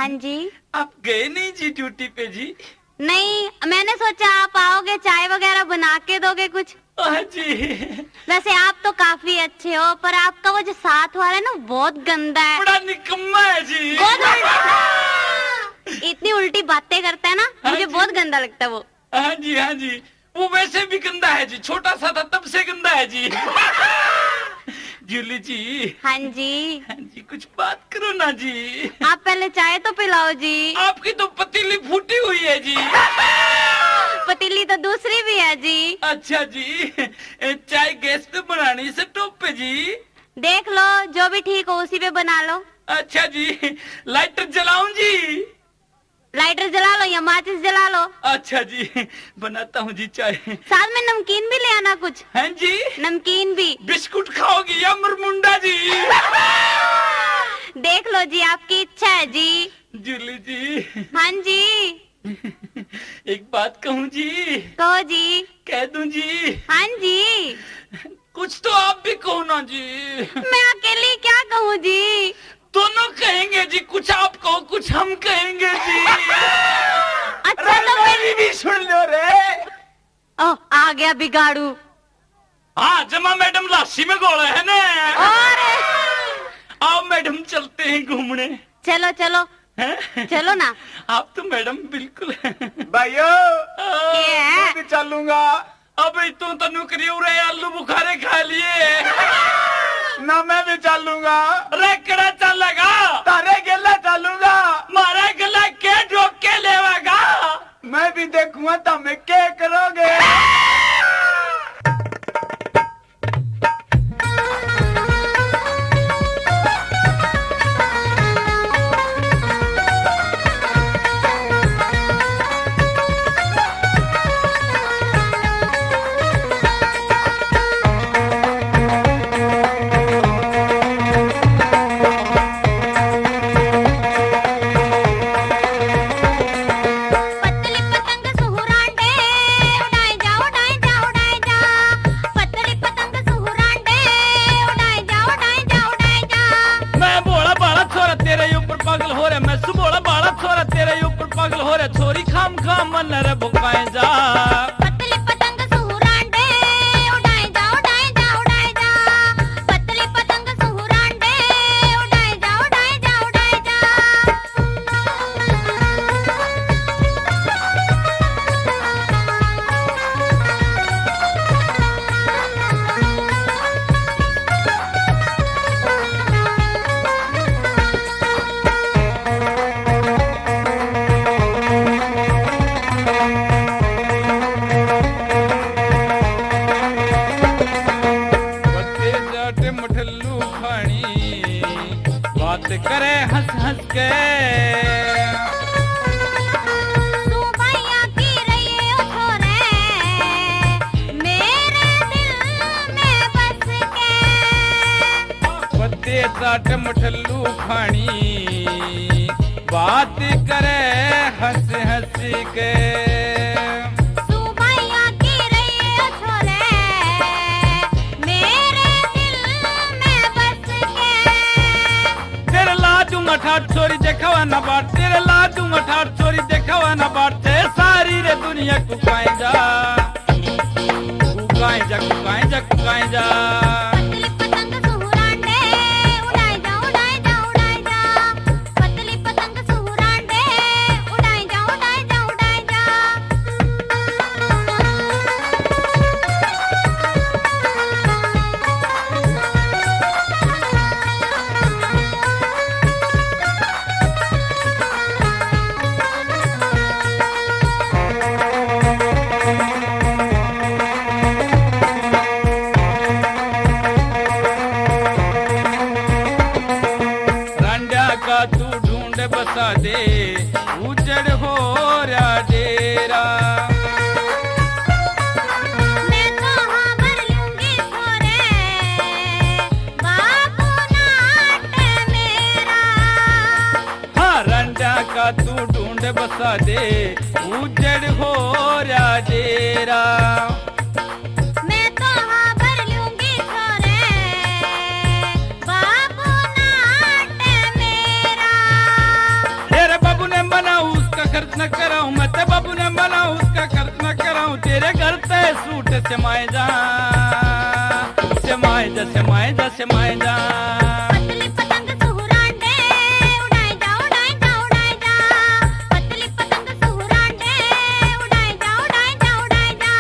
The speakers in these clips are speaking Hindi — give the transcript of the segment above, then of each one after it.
हाँ जी। आप गए नहीं जी ड्यूटी पे जी? नहीं, मैंने सोचा आप आओगे, चाय वगैरह बना के दोगे कुछ। हाँ जी। वैसे आप तो काफी अच्छे हो, पर आपका वो जो साथ वाला है ना बहुत गंदा है। बड़ा निकम्मा है जी। बहुत उल्टी, इतनी उल्टी बातें करता है ना, हाँ मुझे जी। बहुत गंदा लगता है वो। हाँ जी हाँ जी, वो वैसे भी गंदा है जी, छोटा सा था तब से गंदा है जी। जूली जी। हाँ जी। हाँ जी, कुछ बात करो ना जी। आप पहले चाय तो पिलाओ जी। आपकी तो पतीली फूटी हुई है जी। पतीली तो दूसरी भी है जी। अच्छा जी, चाय गैस पे बनानी से टॉप पे जी? देख लो, जो भी ठीक हो उसी पे बना लो। अच्छा जी, लाइटर जलाऊं जी? लाइटर जला लो या माचिस जला लो। अच्छा जी, बनाता हूँ जी चाय। साथ में नमकीन भी ले आना कुछ। हैं जी? नमकीन भी। बिस्कुट खाओगी या मुरमुंडा जी? देख लो जी, आपकी इच्छा है जी। जूली जी। हाँ जी। एक बात कहूँ जी? कहो जी। कह दूं जी? हाँ जी। कुछ तो आप भी कहो ना जी। मैं अकेली क्या कहूँ जी? दोनों कहेंगे जी, कुछ आप कहो कुछ हम कहेंगे जी। अच्छा तो मेरी भी सुन लो रे। ओह, आ गया बिगाड़ू। हाँ, जमा मैडम लाशी में गोला है ना। और आओ मैडम, चलते हैं घूमने। चलो चलो हैं? चलो ना। आप तो मैडम बिल्कुल। भाइयों ये है। मैं भी चलूंगा। अब तू तो नौकरी उड़े आलू बुखारे खा लिए ना मैं भी चलूंगा। रेकड़ा चलेगा तारे गेला चलूंगा। मारे गला के ढोक के लेवागा। मैं भी देखूंगा तुम क्या करोगे। पतली पतंग सुहुरांडे उड़ाए जा उड़ाए जा उड़ाए जा। पतली पतंग सुहुरांडे उड़ाए जा उड़ाए जा उड़ाए जा। मैं बोला बाला छोरा तेरे ऊपर पागल हो रहा, मैं बोला बाला छोरा तेरे ऊपर पागल हो रहा, छोरी खाम खाम मन रे भुकाए जा। पतली पतंग सुहुरांडे उड़ाए जा उड़ाए जा उड़ाए जा। पतली पतंग सुहुरांडे उड़ाए जा उड़ाए जा उड़ाए जा। बच्चे जाट मठल्लू खानी बात करे हंस हंस के। तू भैया की रही ओ छोरे मेरे दिल में बस के। बच्चे जाट मठल्लू खानी बात करे हंस हंस के। तू भैया की रही ओ छोरे मेरे दिल में बस के। तेरे लाजू मठार छोरी देखावा ना बाट, तेरे लाजू मठार छोरी देखावा ना बाट, ते सारी रे दुनिया कुकाए जा कुकाए जा कुकाए जा कुकाए जा। पतली पतंग सुहुरांडे उड़ाए जा उड़ाए जा उड़ाए जा। पतली पतंग सुहुरांडे उड़ाए जा उड़ाए जा उड़ाए जा। रांडा का तू ढूंढ बसा दे, उजड़ हो रहा डेरा। मैं कहाँ भर लूंगी छोरे बाबू नाट मेरा। हाँ, रांडा का तू ढूंढ बसा दे, उजड़ हो रहा डेरा। मैं कहाँ भर लूंगी छोरे बाबू नाट मेरा। तेरे खर्च न कराऊं, मैं ते बाबू ने मनाऊं, उसका खर्च न कराऊं, तेरे घर ते सूट समाए जा, समाए जा, समाए जा, समाए जा। पतली पतंग सुहुरांडे उड़ाए जा, उड़ाए जा, उड़ाए जा। पतली पतंग सुहुरांडे उड़ाए जा, उड़ाए जा, उड़ाए जा।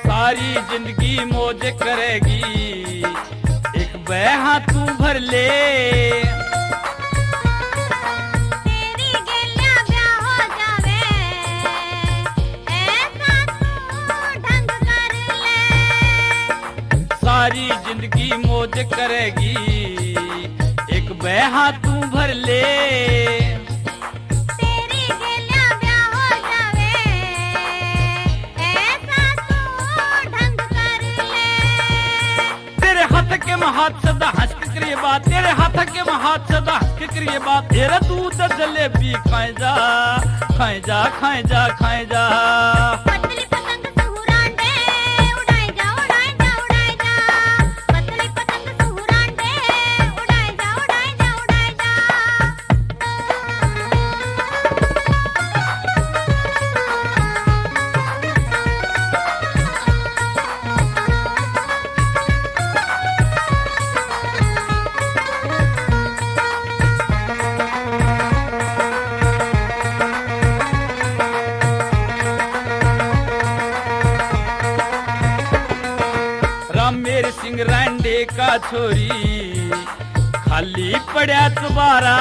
सारी जिंदगी मौज करेगी, एक बहा तू भर ले, तेरी गेल्या ब्याह हो जावे, ऐसा तू ढंग कर ले। सारी जिंदगी मौज करेगी, एक बहा तू भर ले, तेरी गेल्या ब्याह हो जावे, ऐसा तू ढंग कर ले। तेरे हाथ के हाथ सदा हंस के करिए बात, तेरे हाथ के हाथ सदा हंस के करिए बात, तेरा दूध जलेबी खाए जा, खाए जा, खाए जा, खाए जा। पतली पतंग सुहुरांडे उड़ाए जा, उड़ाए जा, उड़ाए जा। पतली पतंग सुहुरांडे उड़ाए जा, उड़ाए जा, उड़ाए जा। राम मेरे सिंह रांडे का छोरी, खाली पड़ा तुम्हारा,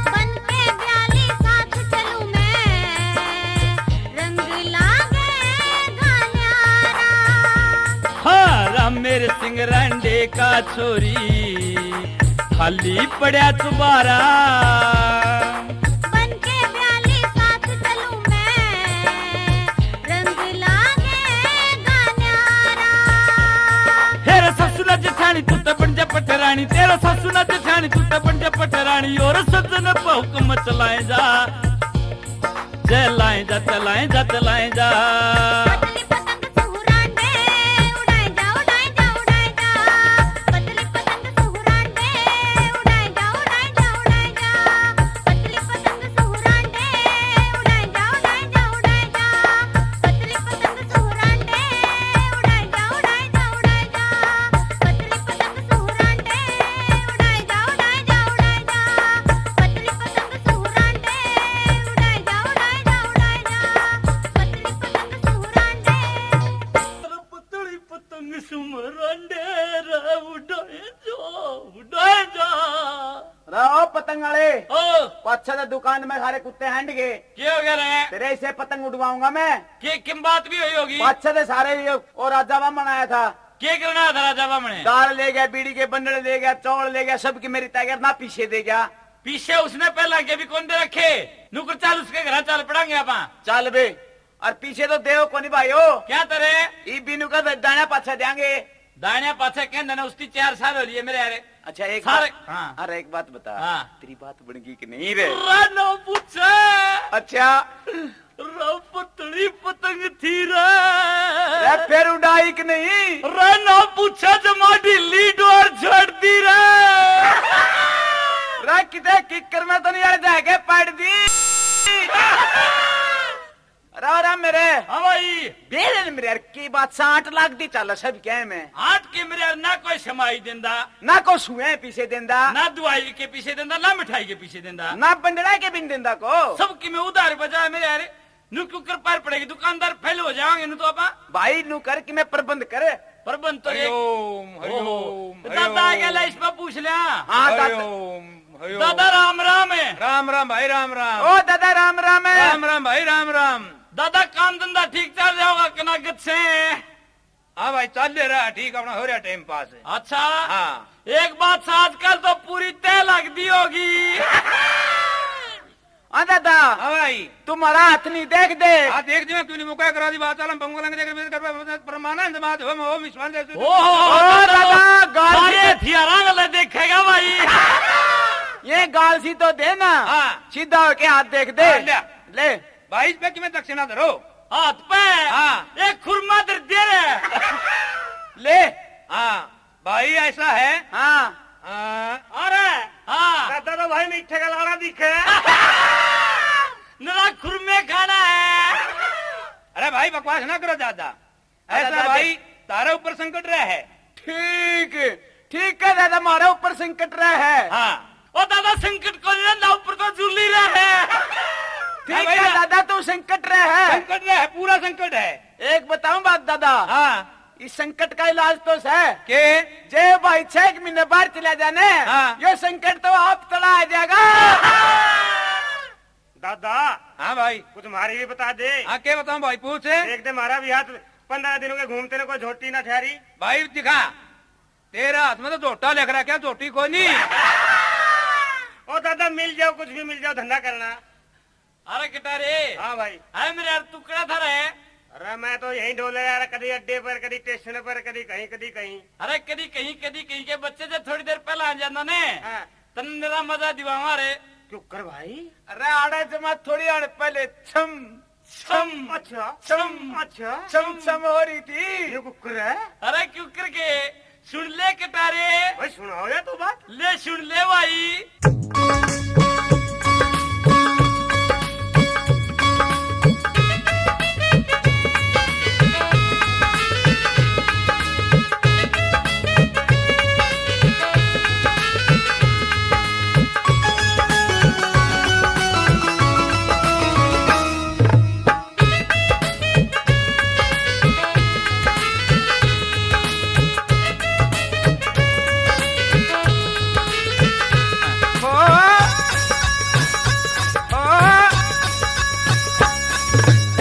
बन के ब्याली साथ चलूं मैं, रंग लागेगा न्यारा। हाँ राम मेरे सिंह रांडे का छोरी, खाली पड़ा तुम्हारा, बन के ब्याली साथ चलूं मैं, रंग लागेगा न्यारा। तेरा ससुरा जेठानी तू तो बन जा पटरानी, तेरा ससुरा जेठानी तू तो बन जा पटरानी, और सज्जन पे हुक्म चलाए जा, चलाए जा, चलाए जा, चलाए जा। पतली पतंग सुहुरांडे उड़ाए जा, उड़ाए जा, उड़ाए जा। पतली पतंग सुहुरांडे उड़ाए जा, उड़ाए जा, उड़ाए जा। पतली पतंग सुहुरांडे उड़ाए जा, उड़ाए जा, उड़ाए जा। पतली पतंग सुहुरांडे उड़ाए जा, उड़ाए जा, उड़ाए जा। पतली पतंग सुहुरांडे उड़ाए जा, उड़ाए जा, उड़ाए जा। पतली पतंग सुहुरांडे उड़ाए जा, उड़ाए जा, उड़ाए जा। पतली पतंग सुहुरांडे। पतली पतंग सुमरांडे रे उड़ाए जा, उड़ाए जा। रहो पतंग वाले, ओ अच्छा तो दुकान में सारे कुत्ते हैंड गए, क्या हो गया रे? तेरे से पतंग उड़वाऊंगा मैं। के किम बात भी हुई होगी? अच्छा तो सारे ये और राजा बामन आया था, क्या करना था राजा बामने? दाल ले गया, बीड़ी के बंडल ले गया, चौल ले गया, सबकी मेरी तैयार ना पीछे दे गया। पीछे उसने पहला के भी कौन दे रखे? नुकर चाल उसके घर चाल पड़ांगे आपा। चल बे, और पीछे तो देव को नहीं भाई हो, क्या तरे? ई बिनु का दाना पाछा देंगे। दाने पाछे कहने ना उसकी 4 साल हो लिए मेरे यारे। अच्छा एक सारे- बात, हाँ। अरे एक बात बता, हाँ। तेरी बात बन गई कि नहीं रे? रानो पूछे अच्छा रो पतली पतंग थी रे, रे, फिर उड़ाई कि नहीं? रानो पूछे जमा ढीली डोर छोड़ दी रे। रे किते किकर में तो नहीं अड़ जाएगा पड़ दी। अरे मेरे हाँ भाई बेरे मेरे यार की बात 60 लाख दी चल सब क्या में 8 के मेरे यार ना कोई समाई देंदा, ना को सुए पीछे देंदा, ना दवाई के पीछे देंदा, ना मिठाई के पीछे देंदा, ना बंडड़ा के बिन देंदा को। सबकी में उधार बजाए मेरे यार। नु क्यों कर पार पड़ेगी, दुकानदार फेल हो जाएंगे नु तो आपा। भाई नु कर कि मैं प्रबंध करे। प्रबंध तो एक हरिओम, ओहो, हरिओम, दादा आ गया इस पर पूछ लिया। हाँ दादा राम राम है। राम राम भाई राम राम। ओ दादा राम राम है। राम राम भाई राम राम। दादा काम धंधा ठीक चल रहा होगा कनागत से? हाँ भाई चल ले रहा ठीक, अपना हो रहा टाइम पास है। अच्छा हाँ। एक बात आजकल तो पूरी तय लग दी होगी। हाँ दादा हाँ भाई तुम्हारा हाथ नहीं देख दे हाँ देख दिया क्यों नहीं मुका करा दी बात आलम पंगोलंग देख परमानंद बात हो ओम विश्वास जैसे ओ दादा गाल सारे हथियारा गले देखेगा भाई ये गाल सी तो दे ना हाँ। सीधा होके हाथ देख दे हाँ, ले भाई इस पे कि मैं दक्षिणा धरो हाथ पे हाँ। एक खुरमा दर दे रहे ले हाँ भाई ऐसा है हाँ अरे हाँ दादा तो भाई मीठे का लाड़ा दिखे नरा खुरमे खाना है अरे भाई बकवास ना करो ज्यादा ऐसा दादा भाई तारे ऊपर संकट रहा है ठीक है दादा हमारे ऊपर संकट रहा है हाँ ओ दादा संकट को ना ऊपर तो झूली रहा है ठीक है दादा तू संकट रहा है संकट रहा है पूरा संकट है एक बताऊं बात दादा हाँ इस संकट का इलाज तो है के जय भाई 6 महीने बाहर चला जाने हाँ। ये संकट तो आप तला आ जाएगा दादा हाँ भाई कुछ हमारी भी बता दे। हाँ क्या बताऊं भाई पूछ एक दिन हमारा भी हाथ 15 दिनों के घूमते ने कोई झोटी ना ठहरी। भाई दिखा तेरा हाथ में तो झोटा लग रहा क्या झोटी कोई नहीं ओ दादा मिल जाओ कुछ भी मिल जाओ धंधा करना। अरे गिटारे हाँ भाई अरे मेरे यार टुकड़ा था रे अरे मैं तो यही डोले यार कभी अड्डे पर कभी स्टेशन पर कभी कहीं अरे कदी कहीं के बच्चे से थोड़ी देर पहले आ जाना ने हाँ। तन मेरा मजा दिवावा रे क्यों कर भाई। अरे आड़े जमा थोड़ी आड़े पहले छम छम अच्छा छम छम छम हो रही थी ये कुकर है। अरे क्यों करके सुन ले कटारे भाई सुनाओ यार तू बात। ले सुन ले भाई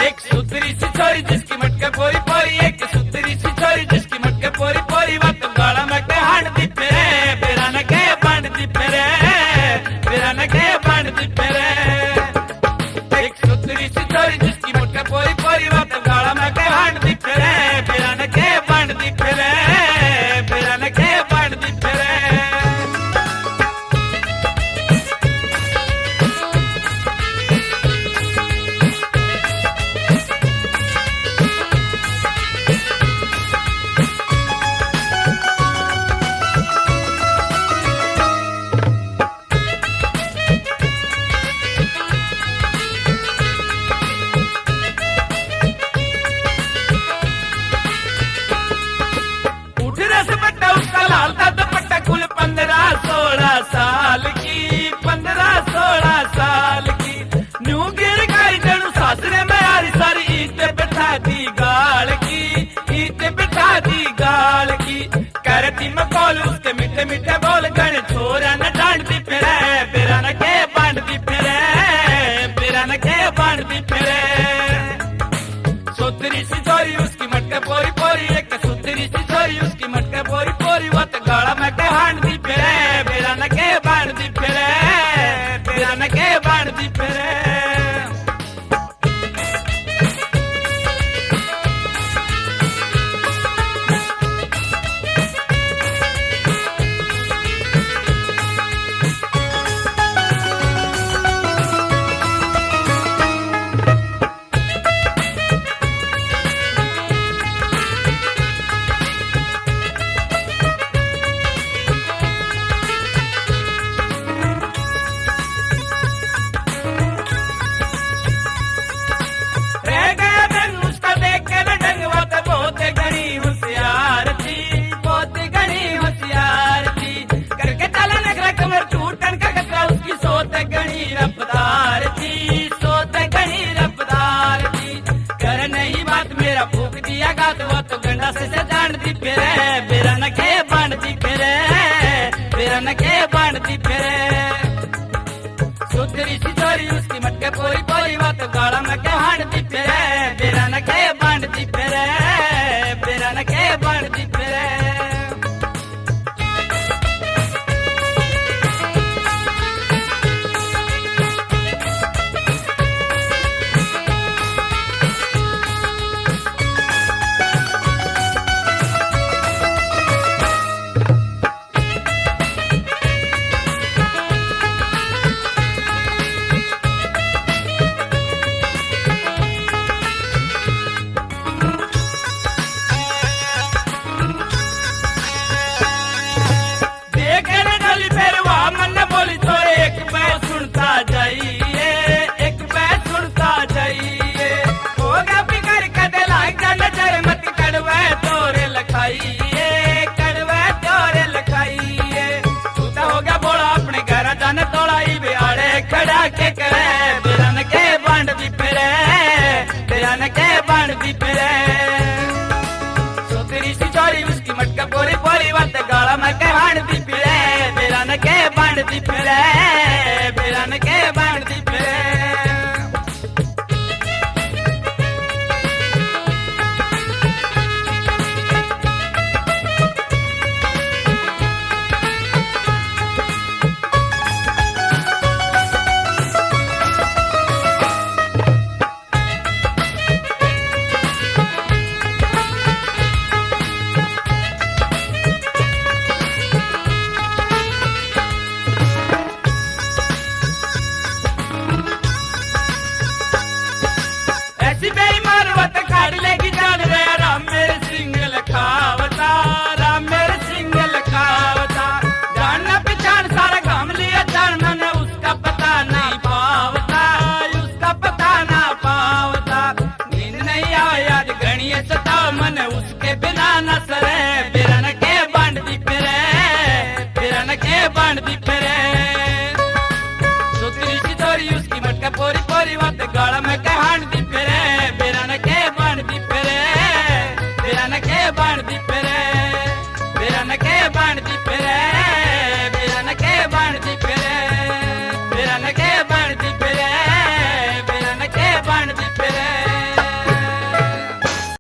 एक सुतरी सी छोरी जिसकी मटके पोरी पोरी एक सुतरी सी छोरी जिसकी मटके पोरी पोरी वत गाड़ा में के हांड दी पेरे बेरा न के बांध दी पेरे बेरा न के बांध दी पेरे एक सुतरी सी छोरी जिसकी मटके पोरी पोरी वत गाड़ा में के हांड दी पेरे बेरा न के बांध दी पेरे बेरा न के बांध दी पेरे उठ रस बट्टा उसका लाल था दुपट्टा कुल 15-16 साल की 15-16 साल की न्यू गिर गई जनु सासरे में यारी सारी ईट बिठा दी गाल की ईट बिठा दी गाल की करती मकौल उसके मीठे मीठे बोल गण छोरा न डांट दी फिरे बेरा न के बांट दी फिरे बेरा न के बांट दी फिरे सुतरी सी छोरी उसकी मटके पोरी पोरी एक सुतरी सी छोरी उसकी मटके पोरी पोरी वत गाड़ा में के हांड दी फिरे बेरा न के बांध दी फिरे बेरा न के बांध दी फिरे रह गया दिन उसका देख के न डंग वो तो बहुत घनी होशियार थी बहुत घनी होशियार थी करके चला नखरा कमर टूटन का खतरा उसकी सोत घनी रफ्तार थी सोत घनी रफ्तार थी कर नहीं बात मेरा फूक दिया गात वो तो गंडा से जान दी फिरे बेरा न के बांध दी फिरे बेरा न के बांध दी फिरे सुतरी सी छोरी उसकी मटके पोरी पोरी वत गाड़ा में के हांड दी फिरे बेरा न के बांध दी फिरे बेरा न के बांध दी फिरे बांधती फिरे सुतरी सी छोरी उसकी मटका पोरी पोरी बात गाला में के बांधती फिरे बिरन के बांधती फिरे बिरन के बांधती फिरे ऐसी बेईमान वत काट लेगी जान रे राम मेरे सिंगल खावता राम मेरे सिंगल खावता जानना पहचान सारा काम लिया जान मैंने उसका पता नहीं पावता उसका पता ना पावता नींद नहीं आवे आज गणिये सता मन उसके बिना न सरे बिरन के बांधती फिरे बिरन के बांधती फिरे सुतरी सी छोरी उसकी मटका पोरी पोरी बात गाला में कहानी